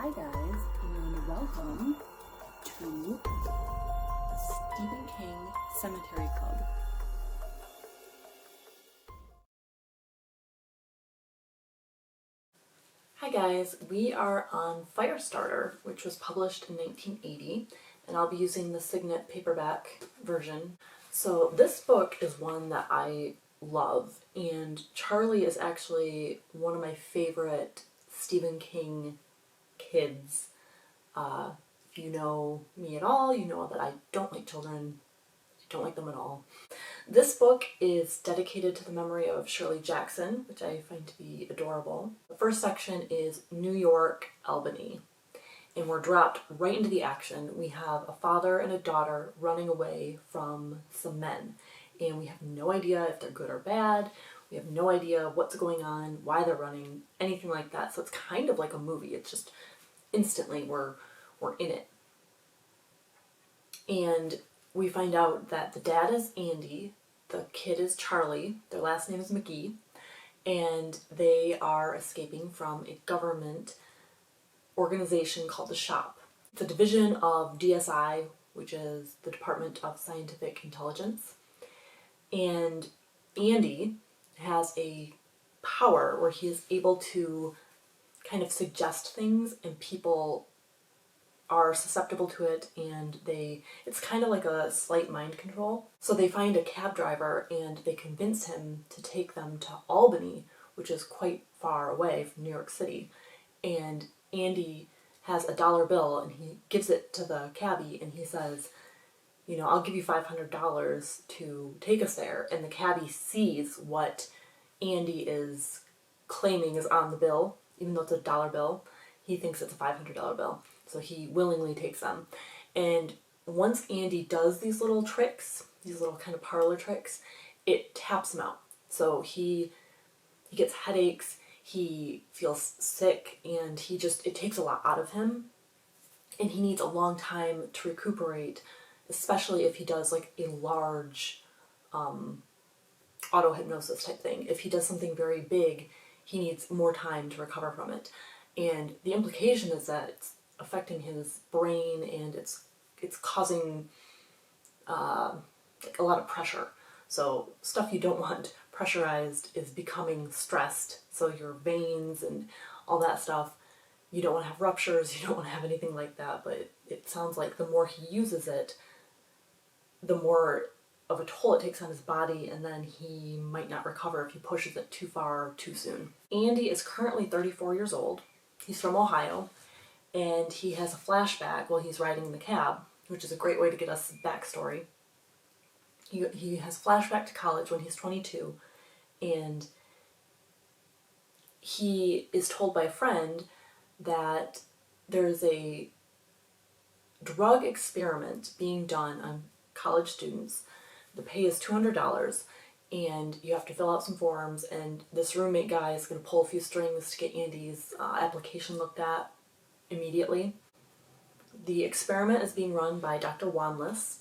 Hi guys, and welcome to the Stephen King Sematary Club. Hi guys, we are on Firestarter, which was published in 1980, and I'll be using the Signet paperback version. So this book is one that I love, and Charlie is actually one of my favorite Stephen King kids. If you know me at all, you know that I don't like children. I don't like them at all. This book is dedicated to the memory of Shirley Jackson, which I find to be adorable. The first section is New York, Albany, and we're dropped right into the action. We have a father and a daughter running away from some men, and we have no idea if they're good or bad. We have no idea what's going on, why they're running, anything like that. So it's kind of like a movie. It's just instantly we're in it. And we find out that the dad is Andy, the kid is Charlie, their last name is McGee, and they are escaping from a government organization called the Shop. It's a division of DSI, which is the Department of Scientific Intelligence. And Andy has a power where he is able to kind of suggest things, and people are susceptible to it, and it's kind of like a slight mind control. So they find a cab driver and they convince him to take them to Albany, which is quite far away from New York City. And Andy has a dollar bill and he gives it to the cabbie and he says, you know, I'll give you $500 to take us there. And the cabbie sees what Andy is claiming is on the bill, even though it's a dollar bill. He thinks it's a $500 bill. So he willingly takes them. And once Andy does these little tricks, these little kind of parlor tricks, it taps him out. So he gets headaches, he feels sick, and it takes a lot out of him. And he needs a long time to recuperate, especially if he does like a large auto-hypnosis type thing. If he does something very big, he needs more time to recover from it. And the implication is that it's affecting his brain and it's causing like a lot of pressure. So stuff you don't want pressurized is becoming stressed. So your veins and all that stuff, you don't want to have ruptures, you don't want to have anything like that. But it sounds like the more he uses it, the more of a toll it takes on his body, and then he might not recover if he pushes it too far too soon. Andy is currently 34 years old. He's from Ohio, and he has a flashback while he's riding the cab, which is a great way to get us backstory. He has a flashback to college when he's 22, and he is told by a friend that there's a drug experiment being done on college students. The pay is $200, and you have to fill out some forms, and this roommate guy is going to pull a few strings to get Andy's application looked at immediately. The experiment is being run by Dr. Wanless,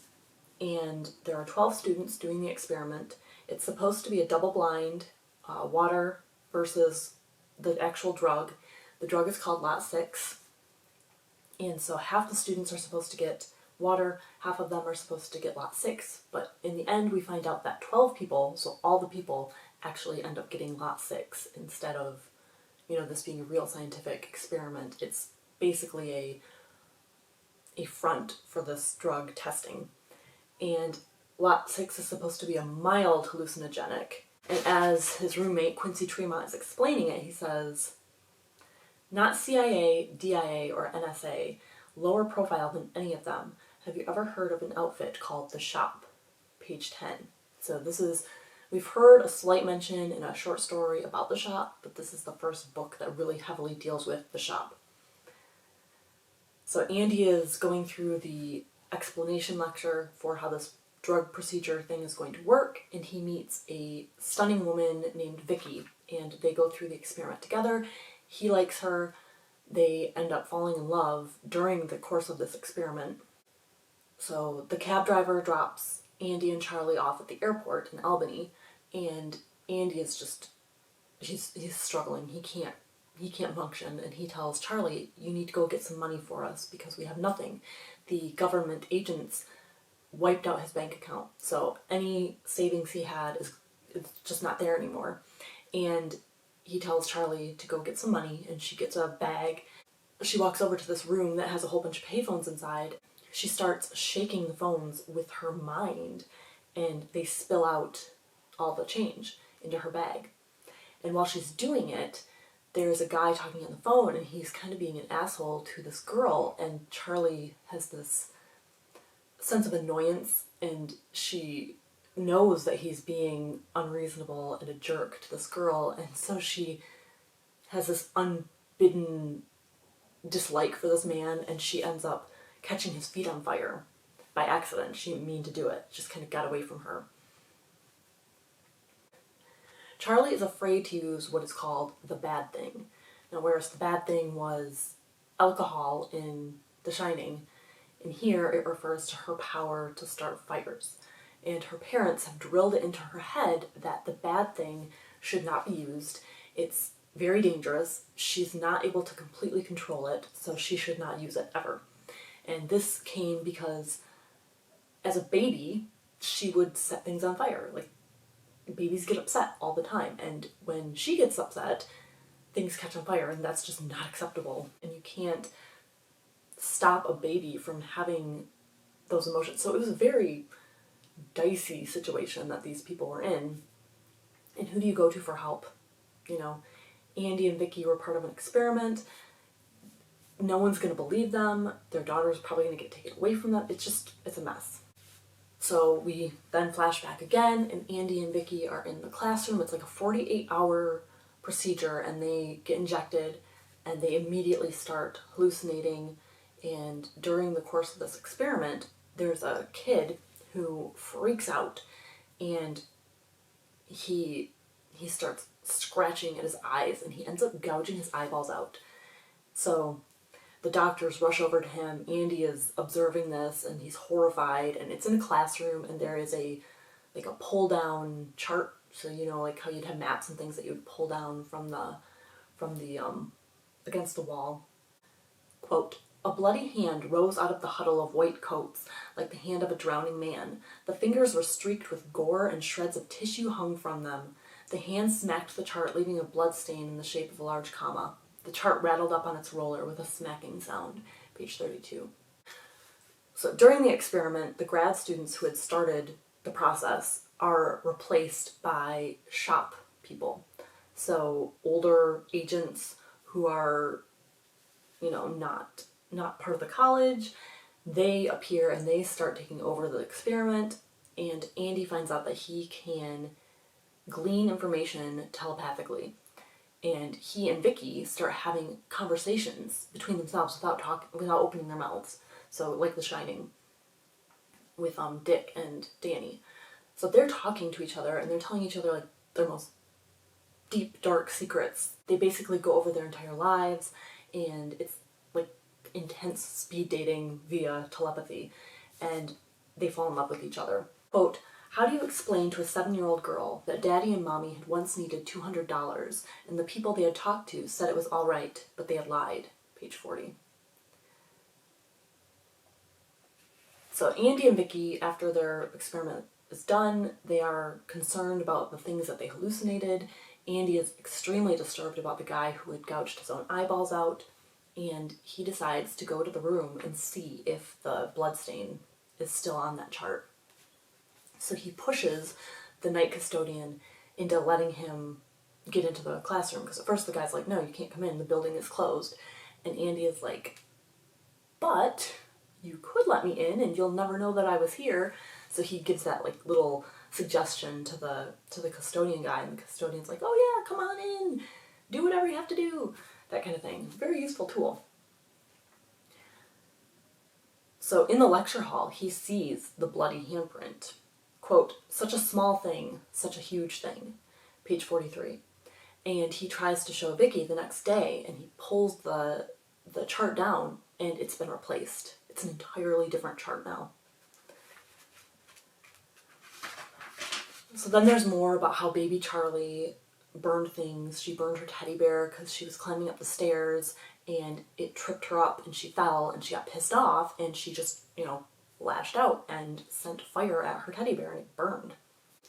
and there are 12 students doing the experiment. It's supposed to be a double-blind, water versus the actual drug. The drug is called Lot 6, and so half the students are supposed to get water, half of them are supposed to get Lot 6, but in the end we find out that 12 people, so all the people, actually end up getting Lot 6 instead of, you know, this being a real scientific experiment. It's basically a front for this drug testing. And Lot 6 is supposed to be a mild hallucinogenic. And as his roommate Quincy Tremont is explaining it, he says, not CIA, DIA, or NSA, lower profile than any of them. Have you ever heard of an outfit called The Shop? Page 10. So we've heard a slight mention in a short story about The Shop, but this is the first book that really heavily deals with The Shop. So Andy is going through the explanation lecture for how this drug procedure thing is going to work, and he meets a stunning woman named Vicky, and they go through the experiment together. He likes her. They end up falling in love during the course of this experiment. So the cab driver drops Andy and Charlie off at the airport in Albany, and Andy is he's struggling. He can't he can't function, and he tells Charlie, you need to go get some money for us because we have nothing. The government agents wiped out his bank account, so any savings he had is just not there anymore. And he tells Charlie to go get some money, and she gets a bag. She walks over to this room that has a whole bunch of payphones inside. She starts shaking the phones with her mind, and they spill out all the change into her bag. And while she's doing it, there's a guy talking on the phone, and he's kind of being an asshole to this girl, and Charlie has this sense of annoyance, and she knows that he's being unreasonable and a jerk to this girl, and so she has this unbidden dislike for this man, and she ends up catching his feet on fire by accident. She didn't mean to do it, just kind of got away from her. Charlie is afraid to use what is called the bad thing. Now, whereas the bad thing was alcohol in The Shining, in here it refers to her power to start fires. And her parents have drilled it into her head that the bad thing should not be used. It's very dangerous. She's not able to completely control it, so she should not use it ever. And this came because as a baby, she would set things on fire. Like, babies get upset all the time, and when she gets upset, things catch on fire, and that's just not acceptable. And you can't stop a baby from having those emotions. So it was a very dicey situation that these people were in. And who do you go to for help? You know, Andy and Vicky were part of an experiment. No one's going to believe them. Their daughter's probably going to get taken away from them. It's a mess. So we then flash back again, and Andy and Vicky are in the classroom. It's like a 48-hour procedure, and they get injected, and they immediately start hallucinating. And during the course of this experiment, there's a kid who freaks out, and he starts scratching at his eyes, and he ends up gouging his eyeballs out. So the doctors rush over to him. Andy is observing this, and he's horrified, and it's in a classroom, and there is a pull down chart. So, you know, like how you'd have maps and things that you would pull down from the against the wall. Quote, a bloody hand rose out of the huddle of white coats, like the hand of a drowning man. The fingers were streaked with gore, and shreds of tissue hung from them. The hand smacked the chart, leaving a blood stain in the shape of a large comma. The chart rattled up on its roller with a smacking sound. Page 32. So during the experiment, the grad students who had started the process are replaced by shop people. So older agents who are, you know, not part of the college, they appear and they start taking over the experiment, and Andy finds out that he can glean information telepathically. And he and Vicky start having conversations between themselves without opening their mouths. So like The Shining with Dick and Danny. So they're talking to each other, and they're telling each other like their most deep, dark secrets. They basically go over their entire lives, and it's like intense speed dating via telepathy, and they fall in love with each other. Quote, how do you explain to a 7-year-old girl that Daddy and Mommy had once needed $200, and the people they had talked to said it was all right, but they had lied? Page 40. So Andy and Vicky, after their experiment is done, they are concerned about the things that they hallucinated. Andy is extremely disturbed about the guy who had gouged his own eyeballs out, and he decides to go to the room and see if the bloodstain is still on that chart. So he pushes the night custodian into letting him get into the classroom, because at first the guy's like, no, you can't come in, the building is closed. And Andy is like, but you could let me in and you'll never know that I was here. So he gives that like little suggestion to the custodian guy, and the custodian's like, oh yeah, come on in, do whatever you have to do, that kind of thing. Very useful tool. So in the lecture hall, he sees the bloody handprint. Quote, such a small thing, such a huge thing. Page 43. And he tries to show Vicky the next day, and he pulls the chart down, and it's been replaced. It's an entirely different chart now. So then there's more about how baby Charlie burned things. She burned her teddy bear because she was climbing up the stairs and it tripped her up and she fell and she got pissed off and she just, lashed out and sent fire at her teddy bear and it burned.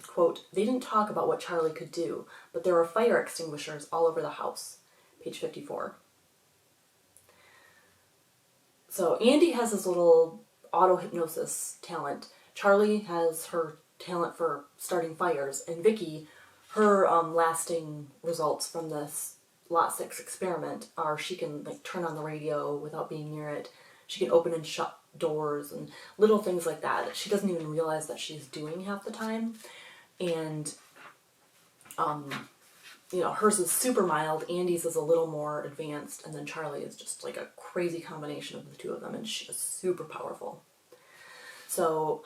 Quote, they didn't talk about what Charlie could do, but there were fire extinguishers all over the house. Page 54. So Andy has his little auto-hypnosis talent. Charlie has her talent for starting fires. And Vicky, her lasting results from this Lot 6 experiment are she can turn on the radio without being near it. She can open and shut doors and little things like that. She doesn't even realize that she's doing half the time. And, hers is super mild. Andy's is a little more advanced. And then Charlie is just like a crazy combination of the two of them. And she is super powerful. So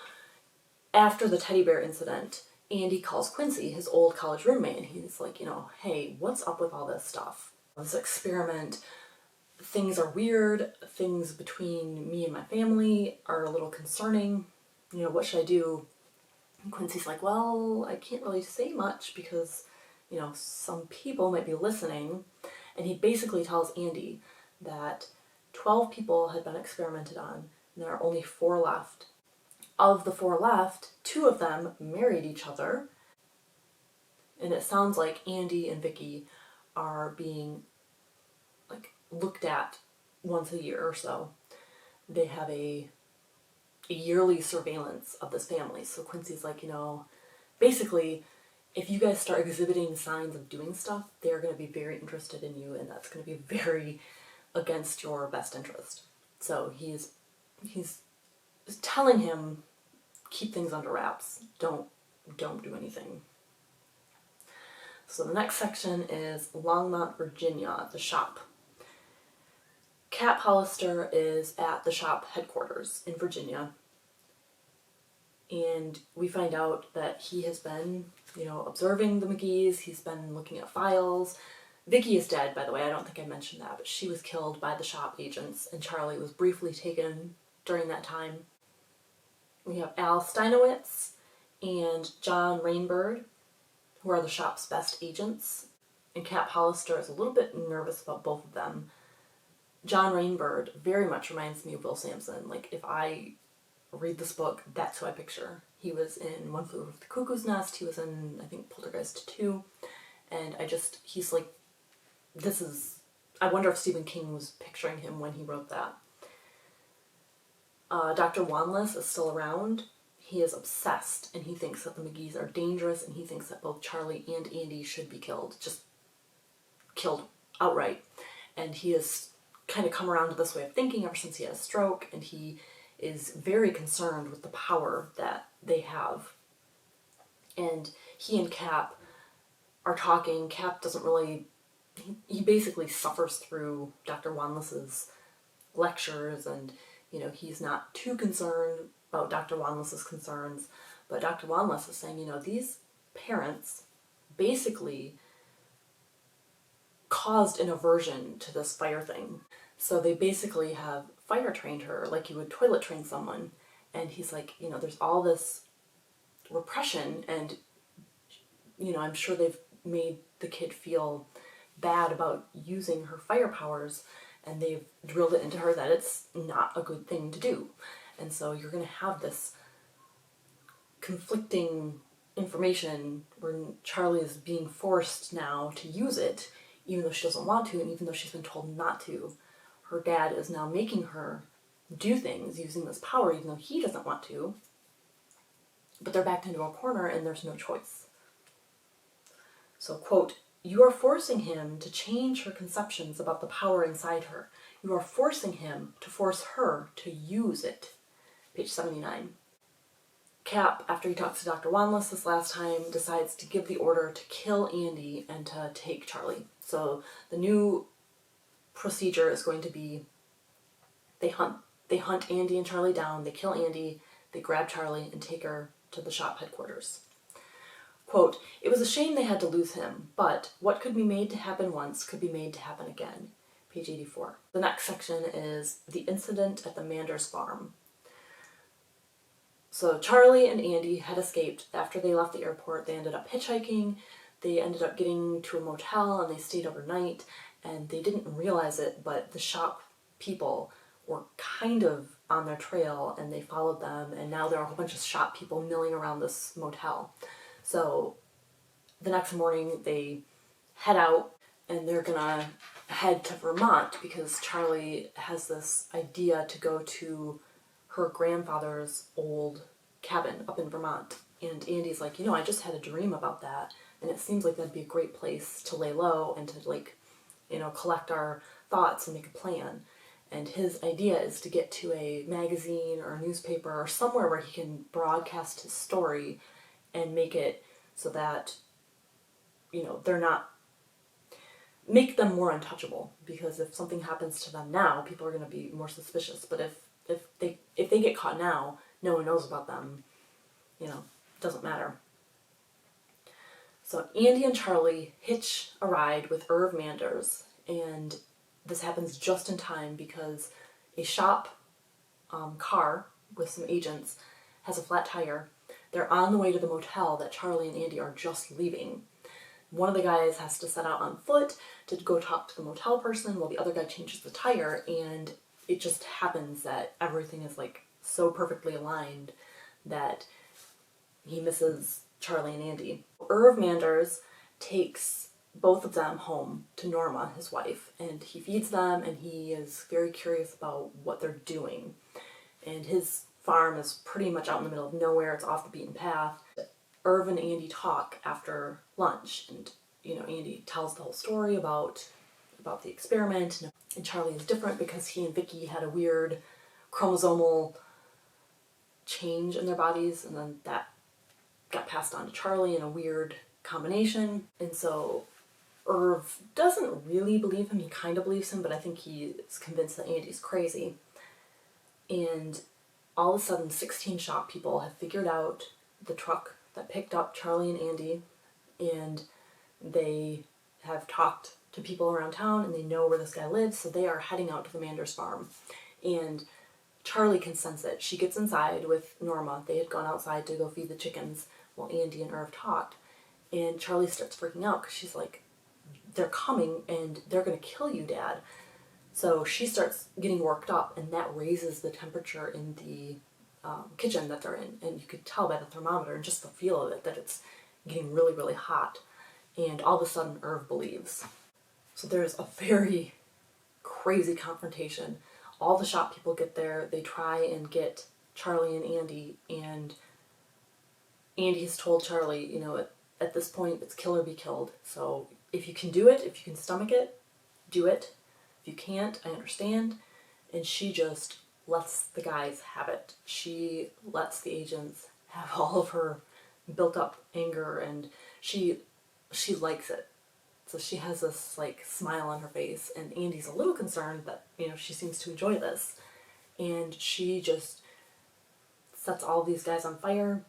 after the teddy bear incident, Andy calls Quincy, his old college roommate, and he's like, hey, what's up with all this stuff? This experiment, things are weird, things between me and my family are a little concerning, what should I do? And Quincy's like, well, I can't really say much because, some people might be listening. And he basically tells Andy that 12 people had been experimented on, and there are only 4 left. Of the 4 left, 2 of them married each other, and it sounds like Andy and Vicky are being looked at once a year or so. They have a yearly surveillance of this family. So Quincy's like, basically, if you guys start exhibiting signs of doing stuff, they're going to be very interested in you, and that's going to be very against your best interest. So he's telling him, keep things under wraps. Don't do anything. So the next section is Longmont, Virginia, the shop. Cap Hollister is at the shop headquarters in Virginia. And we find out that he has been, observing the McGees. He's been looking at files. Vicky is dead, by the way. I don't think I mentioned that, but she was killed by the shop agents, and Charlie was briefly taken during that time. We have Al Steinowitz and John Rainbird, who are the shop's best agents, and Cap Hollister is a little bit nervous about both of them. John Rainbird very much reminds me of Will Sampson. If I read this book, that's who I picture. He was in One Flew Over the Cuckoo's Nest. He was in, I think, Poltergeist 2. And he's like, I wonder if Stephen King was picturing him when he wrote that. Dr. Wanless is still around. He is obsessed, and he thinks that the McGees are dangerous, and he thinks that both Charlie and Andy should be killed. Just killed outright. And he has kind of come around to this way of thinking ever since he had a stroke, and he is very concerned with the power that they have. And he and Cap are talking. Cap doesn't really... He basically suffers through Dr. Wanless's lectures, and he's not too concerned about Dr. Wanless's concerns, but Dr. Wanless is saying, these parents basically caused an aversion to this fire thing. So they basically have fire trained her like you would toilet train someone. And he's like, there's all this repression, and, I'm sure they've made the kid feel bad about using her fire powers, and they've drilled it into her that it's not a good thing to do. And so you're going to have this conflicting information where Charlie is being forced now to use it, even though she doesn't want to, and even though she's been told not to. Her dad is now making her do things using this power, even though he doesn't want to. But they're backed into a corner, and there's no choice. So, quote, you are forcing him to change her conceptions about the power inside her. You are forcing him to force her to use it. Page 79. Cap, after he talks to Dr. Wanless this last time, decides to give the order to kill Andy and to take Charlie. So the new procedure is going to be they hunt Andy and Charlie down, they kill Andy, they grab Charlie and take her to the shop headquarters. Quote, it was a shame they had to lose him, but what could be made to happen once could be made to happen again. Page 84. The next section is the incident at the Manders farm. So Charlie and Andy had escaped. After they left the airport, they ended up hitchhiking. they ended up getting to a motel and they stayed overnight, and they didn't realize it, but the shop people were kind of on their trail, and they followed them, and now there are a whole bunch of shop people milling around this motel. So the next morning they head out, and they're gonna head to Vermont because Charlie has this idea to go to her grandfather's old cabin up in Vermont. And Andy's like, I just had a dream about that, and it seems like that'd be a great place to lay low and to, like, collect our thoughts and make a plan. And his idea is to get to a magazine or a newspaper or somewhere where he can broadcast his story and make it so that, they're not, make them more untouchable. Because if something happens to them now, people are going to be more suspicious. But if they get caught now, no one knows about them, it doesn't matter. So Andy and Charlie hitch a ride with Irv Manders, and this happens just in time because a shop car with some agents has a flat tire. They're on the way to the motel that Charlie and Andy are just leaving. One of the guys has to set out on foot to go talk to the motel person while the other guy changes the tire, and it just happens that everything is like so perfectly aligned that he misses Charlie and Andy. Irv Manders takes both of them home to Norma, his wife, and he feeds them, and he is very curious about what they're doing. And his farm is pretty much out in the middle of nowhere. It's off the beaten path. Irv and Andy talk after lunch, and Andy tells the whole story about the experiment, and Charlie is different because he and Vicky had a weird chromosomal change in their bodies, and then that got passed on to Charlie in a weird combination. And so Irv doesn't really believe him. He kind of believes him, but I think he is convinced that Andy's crazy. And all of a sudden, 16 shop people have figured out the truck that picked up Charlie and Andy, and they have talked to people around town, and they know where this guy lives, so they are heading out to the Manders farm. And Charlie can sense it. She gets inside with Norma. They had gone outside to go feed the chickens while Andy and Irv talked. And Charlie starts freaking out because she's like, they're coming and they're going to kill you, Dad. So she starts getting worked up, and that raises the temperature in the kitchen that they're in. And you could tell by the thermometer and just the feel of it that it's getting really, really hot. And all of a sudden, Irv believes. So there's a very crazy confrontation. All the shop people get there. They try and get Charlie and Andy, and Andy has told Charlie, at this point, it's kill or be killed. So if you can do it, if you can stomach it, do it. If you can't, I understand. And she just lets the guys have it. She lets the agents have all of her built up anger, and she likes it. So she has this like smile on her face, and Andy's a little concerned that, she seems to enjoy this. And she just sets all these guys on fire.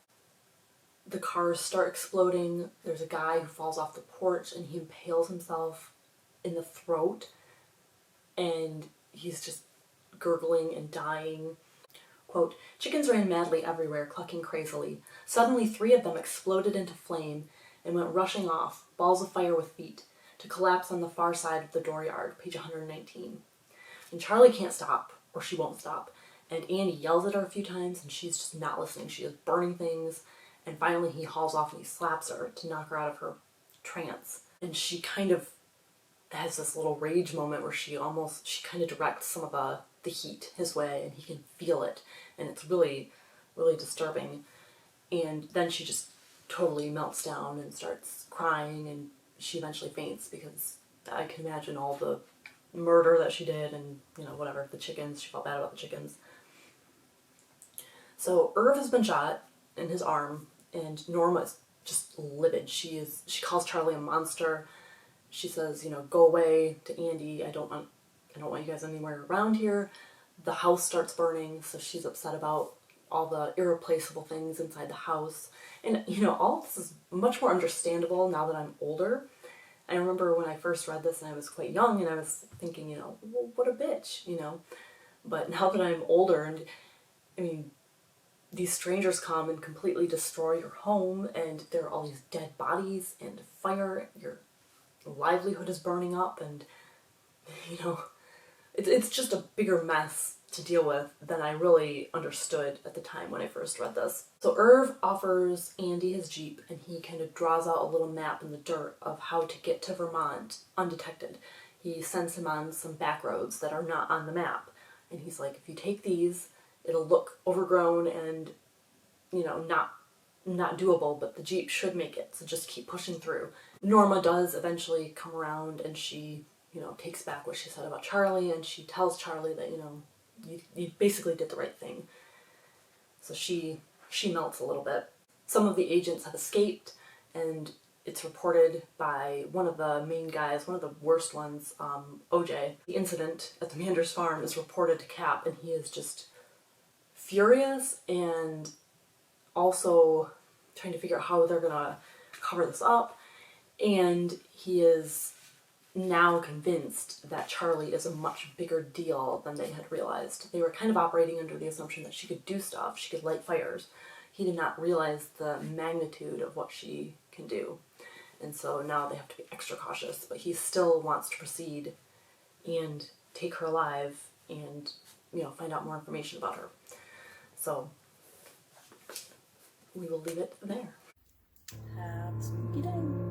The cars start exploding. There's a guy who falls off the porch and he impales himself in the throat, and he's just gurgling and dying. Quote, chickens ran madly everywhere, clucking crazily. Suddenly 3 of them exploded into flame and went rushing off, balls of fire with feet, to collapse on the far side of the dooryard, page 119. And Charlie can't stop, or she won't stop, and Andy yells at her a few times, and she's just not listening. She is burning things, and finally he hauls off and he slaps her to knock her out of her trance. And she kind of has this little rage moment where she kind of directs some of the heat his way, and he can feel it, and it's really, really disturbing. And then she just totally melts down and starts crying, and she eventually faints because I can imagine all the murder that she did, and whatever, the chickens, she felt bad about the chickens. So Irv has been shot in his arm, and Norma is just livid. She calls Charlie a monster. She says, go away to Andy. I don't want you guys anywhere around here. The house starts burning, so she's upset about all the irreplaceable things inside the house. And, all of this is much more understandable now that I'm older. I remember when I first read this and I was quite young, and I was thinking, well, what a bitch, But now that I'm older, and I mean, these strangers come and completely destroy your home, and there are all these dead bodies and fire, your livelihood is burning up, and, you know, it's just a bigger mess to deal with than I really understood at the time when I first read this. So Irv offers Andy his Jeep, and he kind of draws out a little map in the dirt of how to get to Vermont undetected. He sends him on some back roads that are not on the map, and he's like, if you take these, it'll look overgrown and, you know, not doable, but the Jeep should make it, so just keep pushing through. Norma does eventually come around, and she, you know, takes back what she said about Charlie, and she tells Charlie that, you know, you basically did the right thing. So she melts a little bit. Some of the agents have escaped, and it's reported by one of the main guys, one of the worst ones, OJ. The incident at the Manders farm is reported to Cap, and he is just furious and also trying to figure out how they're gonna cover this up. And he is now convinced that Charlie is a much bigger deal than they had realized. They were kind of operating under the assumption that she could do stuff, she could light fires. He did not realize the magnitude of what she can do. And so now they have to be extra cautious, but he still wants to proceed and take her alive and, you know, find out more information about her. So we will leave it there. Have a spooky day.